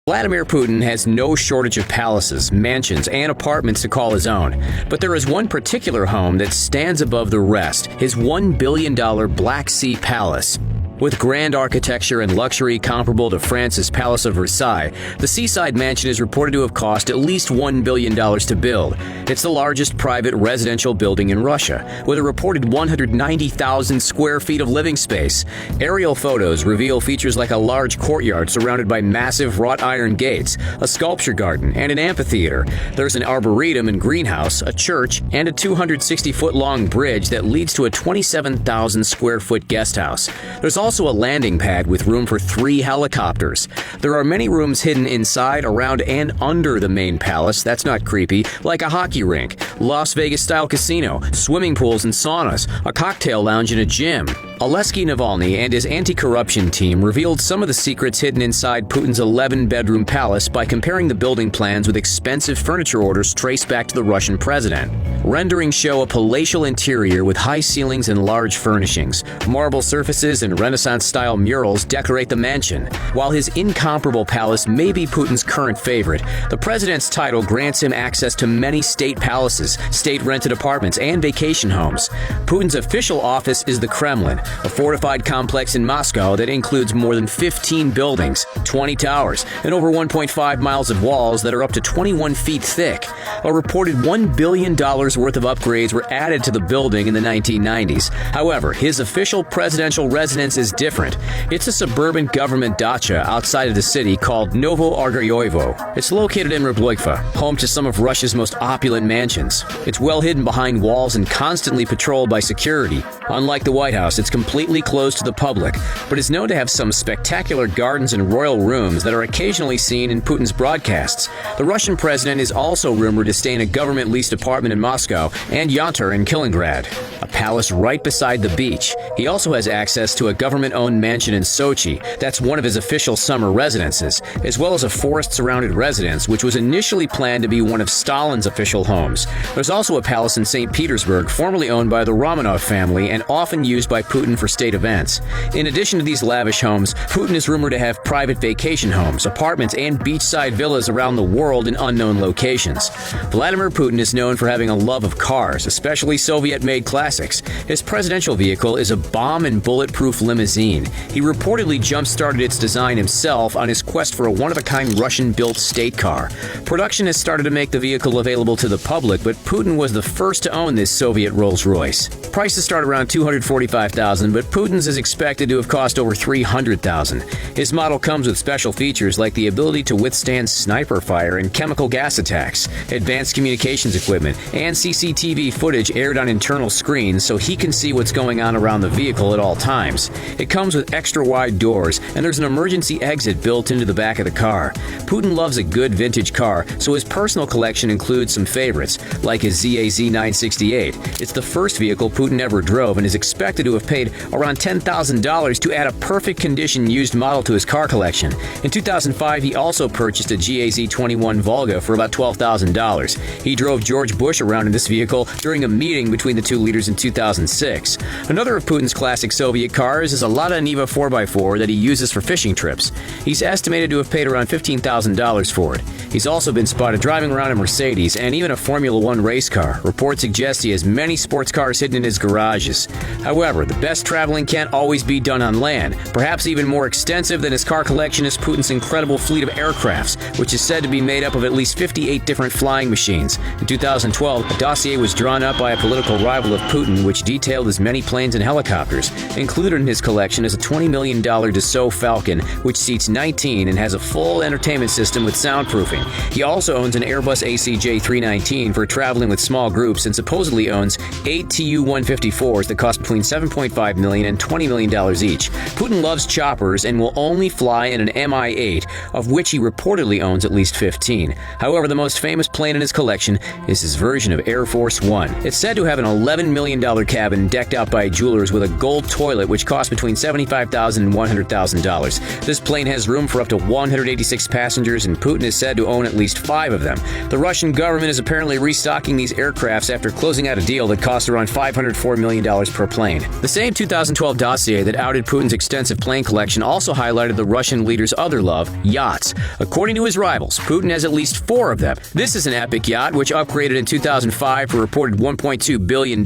Vladimir Putin has no shortage of palaces, mansions, and apartments to call his own. But there is one particular home that stands above the rest, his $1 billion Black Sea Palace. With grand architecture and luxury comparable to France's Palace of Versailles, the seaside mansion is reported to have cost at least $1 billion to build. It's the largest private residential building in Russia, with a reported 190,000 square feet of living space. Aerial photos reveal features like a large courtyard surrounded by massive wrought iron gates, a sculpture garden, and an amphitheater. There's an arboretum and greenhouse, a church, and a 260-foot-long bridge that leads to a 27,000 square foot guest house. There's also a landing pad with room for 3 helicopters. There are many rooms hidden inside, around, and under the main palace. That's not creepy. Like a hockey rink, Las Vegas-style casino, swimming pools and saunas, a cocktail lounge and a gym. Alexei Navalny and his anti-corruption team revealed some of the secrets hidden inside Putin's 11-bedroom palace by comparing the building plans with expensive furniture orders traced back to the Russian president. Renderings show a palatial interior with high ceilings and large furnishings. Marble surfaces and Renaissance-style murals decorate the mansion. While his incomparable palace may be Putin's current favorite, the president's title grants him access to many state palaces, state-rented apartments, and vacation homes. Putin's official office is the Kremlin, a fortified complex in Moscow that includes more than 15 buildings, 20 towers, and over 1.5 miles of walls that are up to 21 feet thick. A reported $1 billion worth of upgrades were added to the building in the 1990s. However, his official presidential residence is different. It's a suburban government dacha outside of the city called Novo Argayovo. It's located in Ryablyka, home to some of Russia's most opulent mansions. It's well hidden behind walls and constantly patrolled by security. Unlike the White House, it's completely closed to the public, but is known to have some spectacular gardens and royal rooms that are occasionally seen in Putin's broadcasts. The Russian president is also rumored to stay in a government-leased apartment in Moscow and Yontar in Kaliningrad, a palace right beside the beach. He also has access to a government-owned mansion in Sochi that's one of his official summer residences, as well as a forest-surrounded residence which was initially planned to be one of Stalin's official homes. There's also a palace in St. Petersburg, formerly owned by the Romanov family and often used by Putin for state events. In addition to these lavish homes, Putin is rumored to have private vacation homes, apartments, and beachside villas around the world in unknown locations. Vladimir Putin is known for having a love of cars, especially Soviet-made classics. His presidential vehicle is a bomb and bulletproof limousine. He reportedly jump-started its design himself on his quest for a one-of-a-kind Russian-built state car. Production has started to make the vehicle available to the public, but Putin was the first to own this Soviet Rolls-Royce. Prices start around $245,000, but Putin's is expected to have cost over $300,000. His model comes with special features like the ability to withstand sniper fire and chemical gas attacks, advanced communications equipment, and CCTV footage aired on internal screens so he can see what's going on around the vehicle at all times. It comes with extra-wide doors, and there's an emergency exit built into the back of the car. Putin loves a good vintage car, so his personal collection includes some favorites, like his ZAZ 968. It's the first vehicle Putin ever drove and is expected to have paid around $10,000 to add a perfect condition used model to his car collection. In 2005, he also purchased a GAZ 21 Volga for about $12,000. He drove George Bush around in this vehicle during a meeting between the two leaders in 2006. Another of Putin's classic Soviet cars is a Lada Niva 4x4 that he uses for fishing trips. He's estimated to have paid around $15,000 for it. He's also been spotted driving around a Mercedes and even a Formula One race car. Reports suggest he has many sports cars hidden in his garages. However, the best traveling can't always be done on land. Perhaps even more extensive than his car collection is Putin's incredible fleet of aircrafts, which is said to be made up of at least 58 different flying machines. In 2012, a dossier was drawn up by a political rival of Putin which detailed his many planes and helicopters. Included in his collection is a $20 million Dassault Falcon, which seats 19 and has a full entertainment system with soundproofing. He also owns an Airbus ACJ319 for traveling with small groups and supposedly owns 8 Tu-154s that cost between $7.5 million and $20 million each. Putin loves choppers and will only fly in an Mi-8, of which he reportedly owns at least 15. However, the most famous plane in his collection is his version of Air Force One. It's said to have an $11 million cabin decked out by jewelers with a gold toilet which costs between $75,000 and $100,000. This plane has room for up to 186 passengers, and Putin is said to own at least 5 of them. The Russian government is apparently restocking these aircrafts after closing out a deal that cost around $504 million per plane. The same 2012 dossier that outed Putin's extensive plane collection also highlighted the Russian leader's other love, yachts. According to his rivals, Putin has at least 4 of them. This is an Epic yacht, which upgraded in 2005 for a reported $1.2 billion.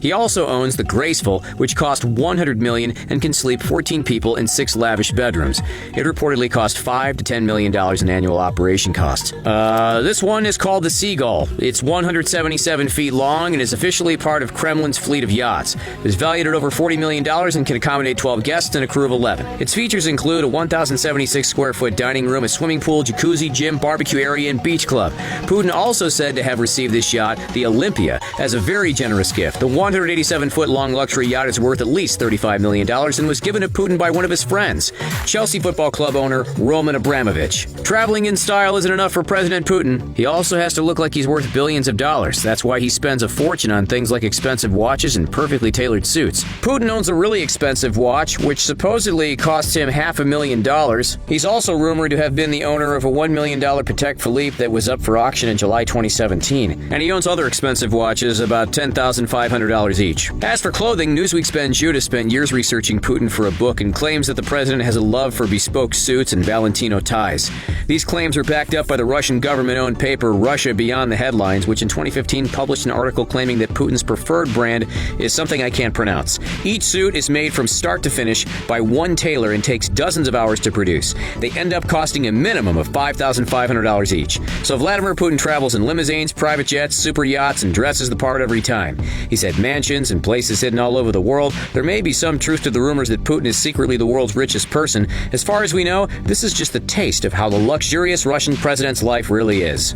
He also owns the Graceful, which cost $100 million and can sleep 14 people in 6 lavish bedrooms. It reportedly cost $5 to $10 million in annual operation costs. This one is called the Seagull. It's 177 feet long and is officially part of Kremlin's fleet of yachts. It is valued at over $40 million and can accommodate 12 guests and a crew of 11. Its features include a 1,076 square foot dining room, a swimming pool, jacuzzi, gym, barbecue area, and beach club. Putin also said to have received this yacht, the Olympia, as a very generous gift. The 187-foot-long luxury yacht is worth at least $35 million and was given to Putin by one of his friends, Chelsea Football Club owner Roman Abramovich. Traveling in style isn't enough for President Putin. He also has to look like he's worth billions of dollars. That's why he spends a fortune on things like expensive watches and perfectly tailored suits. Putin owns a really expensive watch, which supposedly cost him $500,000. He's also rumored to have been the owner of a $1 million Patek Philippe that was up for auction in July 2017. And he owns other expensive watches, about $10,500 each. As for clothing, Newsweek's Ben Judah spent years researching Putin for a book and claims that the president has a love for bespoke suits and Valentino ties. These claims are backed up by the Russian government-owned paper Russia Beyond the Headlines, which in 2015 published an article claiming that Putin's preferred brand is something I can't pronounce. Each suit is made from start to finish by one tailor and takes dozens of hours to produce. They end up costing a minimum of $5,500 each. So Vladimir Putin travels in limousines, private jets, super yachts, and dresses the part every time. He's had mansions and places hidden all over the world. There may be some truth to the rumors that Putin is secretly the world's richest person. As far as we know, this is just the taste of how the luxurious Russian president's life really is.